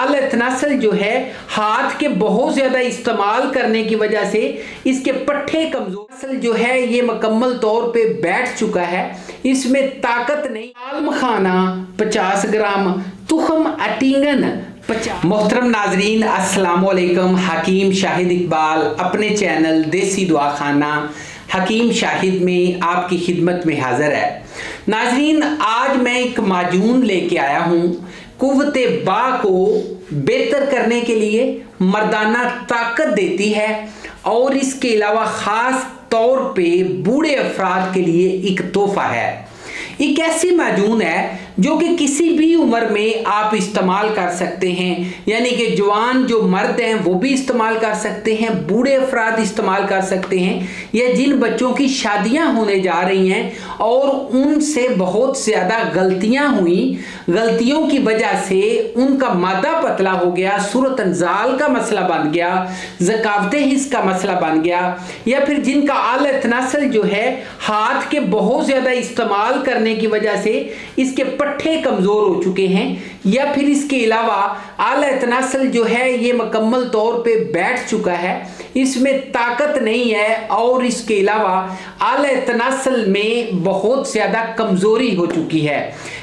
आला तनासल जो है हाथ के बहुत ज्यादा इस्तेमाल करने की वजह से इसके पट्टे कमजोर जो है ये मुकम्मल तौर पे बैठ चुका है, इसमें ताकत नहीं। ताल मखाना 50 ग्राम, तुखम अटींगन 50। मोहतरम नाजरीन अस्सलाम वालेकुम, हकीम शाहिद इकबाल अपने चैनल देसी दुआखाना हकीम शाहिद में आपकी खिदमत में हाजिर है। नाजरीन आज मैं एक माजून लेके आया हूँ कुव्वते बा को बेहतर करने के लिए, मर्दाना ताकत देती है और इसके अलावा ख़ास तौर पे बूढ़े अफराद के लिए एक तोहफा है। एक ऐसी माजून है जो कि किसी भी उम्र में आप इस्तेमाल कर सकते हैं, यानी कि जवान जो मर्द हैं वो भी इस्तेमाल कर सकते हैं, बूढ़े अफराद इस्तेमाल कर सकते हैं, या जिन बच्चों की शादियां होने जा रही हैं और उनसे बहुत ज़्यादा गलतियां हुई, गलतियों की वजह से उनका मादा पतला हो गया, सूरत अंजाल का मसला बन गया, ज़कावत हिस्स का मसला बन गया, या फिर जिनका आला तनासल जो है हाथ के बहुत ज़्यादा इस्तेमाल करने की वजह से इसके पट्टे कमजोर हो चुके हैं, या फिर इसके अलावा आला तनासल जो है ये मुकम्मल तौर पे बैठ चुका है, इसमें ताकत नहीं है और इसके अलावा आला तनासल में बहुत ज्यादा कमजोरी हो चुकी है।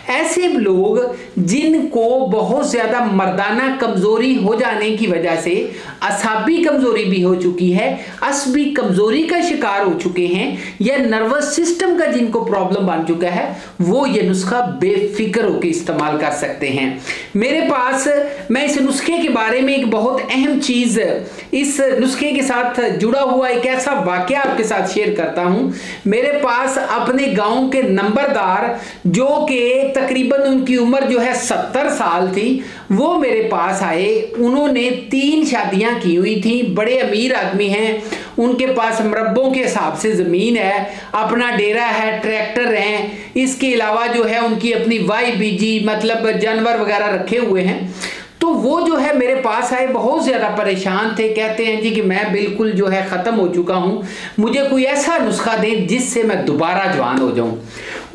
ऐसे लोग जिनको बहुत ज्यादा मर्दाना कमजोरी हो जाने की वजह से असाबी कमजोरी भी हो चुकी है, असबी कमजोरी का शिकार हो चुके हैं, या नर्वस सिस्टम का जिनको प्रॉब्लम बन चुका है, वो ये नुस्खा बेफिक्र होकर इस्तेमाल कर सकते हैं। मेरे पास मैं इस नुस्खे के बारे में एक बहुत अहम चीज, इस नुस्खे के साथ जुड़ा हुआ एक ऐसा वाकया आपके साथ शेयर करता हूं। मेरे पास अपने गांव के नंबरदार जो कि तकरीबन उनकी उम्र जो है 70 साल थी, वो मेरे पास आए। उन्होंने 3 शादियां की हुई थी, बड़े अमीर आदमी हैं, उनके पास मरब्बों के हिसाब से ज़मीन है, अपना डेरा है, ट्रैक्टर हैं, इसके अलावा जो है उनकी अपनी वाई बीजी मतलब जानवर वगैरह रखे हुए हैं। तो वो जो है मेरे पास आए, बहुत ज़्यादा परेशान थे, कहते हैं जी कि मैं बिल्कुल जो है ख़त्म हो चुका हूँ, मुझे कोई ऐसा नुस्खा दें जिससे मैं दोबारा जवान हो जाऊँ।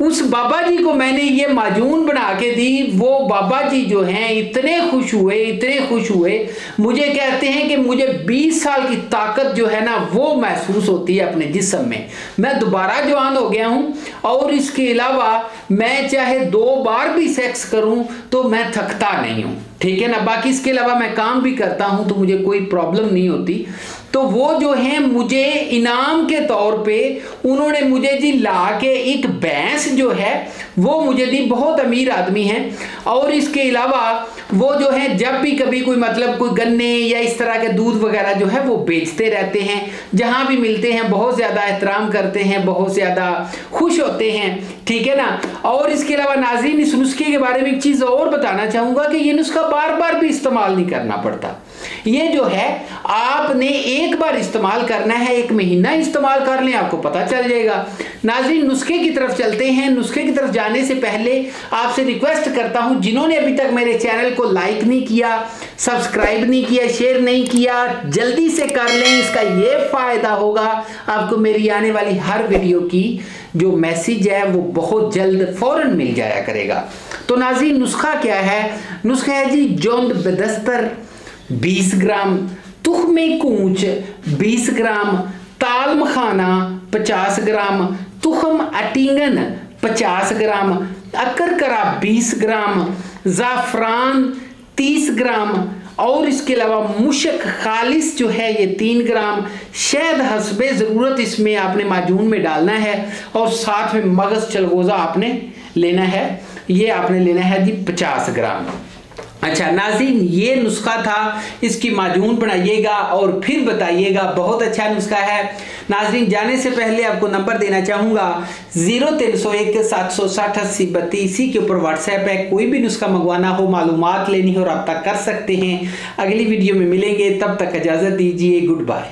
उस बाबा जी को मैंने ये माजून बना के दी, वो बाबा जी जो हैं इतने खुश हुए, इतने खुश हुए, मुझे कहते हैं कि मुझे 20 साल की ताकत जो है ना वो महसूस होती है अपने जिस्म में, मैं दोबारा जवान हो गया हूँ, और इसके अलावा मैं चाहे 2 बार भी सेक्स करूँ तो मैं थकता नहीं हूँ, ठीक है ना। बाकी इसके अलावा मैं काम भी करता हूँ तो मुझे कोई प्रॉब्लम नहीं होती। तो वो जो है मुझे इनाम के तौर पे उन्होंने मुझे जी ला के एक भैंस जो है वो मुझे दी, बहुत अमीर आदमी हैं, और इसके अलावा वो जो है जब भी कभी कोई मतलब कोई गन्ने या इस तरह के दूध वगैरह जो है वो बेचते रहते हैं, जहां भी मिलते हैं बहुत ज़्यादा एहतराम करते हैं, बहुत ज़्यादा खुश होते हैं, ठीक है ना। और इसके अलावा नाज़रीन इस नुस्खे के बारे में एक चीज़ और बताना चाहूँगा कि ये नुस्खा बार बार भी इस्तेमाल नहीं करना पड़ता। ये जो है आपने एक बार इस्तेमाल करना है, 1 महीना इस्तेमाल कर लें, आपको पता चल जाएगा। नाज़रीन नुस्खे की तरफ चलते हैं। नुस्खे की तरफ जाने से पहले आपसे रिक्वेस्ट करता हूं, जिन्होंने अभी तक मेरे चैनल को लाइक नहीं किया, सब्सक्राइब नहीं किया, शेयर नहीं किया, जल्दी से कर लें। इसका ये फायदा होगा आपको मेरी आने वाली हर वीडियो की जो मैसेज है वो बहुत जल्द फौरन मिल जाया करेगा। तो नाज़रीन नुस्खा क्या है? नुस्खा है जी जोंद बेदस्तर 20 ग्राम, तुख्मे कूच 20 ग्राम, ताल मखाना 50 ग्राम, तुखम अटींगन 50 ग्राम, अकरकरा 20 ग्राम, ज़ाफ़रान 30 ग्राम, और इसके अलावा मुशक खालिस जो है ये 3 ग्राम, शहद हस्बे ज़रूरत इसमें आपने माजून में डालना है, और साथ में मगज़ चलगोज़ा आपने लेना है, ये आपने लेना है जी 50 ग्राम। अच्छा नाज़रीन ये नुस्खा था, इसकी माजून बनाइएगा और फिर बताइएगा, बहुत अच्छा नुस्खा है। नाज़रीन जाने से पहले आपको नंबर देना चाहूँगा 0301 760 80 32, इसी के ऊपर व्हाट्सएप है, कोई भी नुस्खा मंगवाना हो, मालूमात लेनी हो, रब्ता कर सकते हैं। अगली वीडियो में मिलेंगे, तब तक इजाज़त दीजिए, गुड बाय।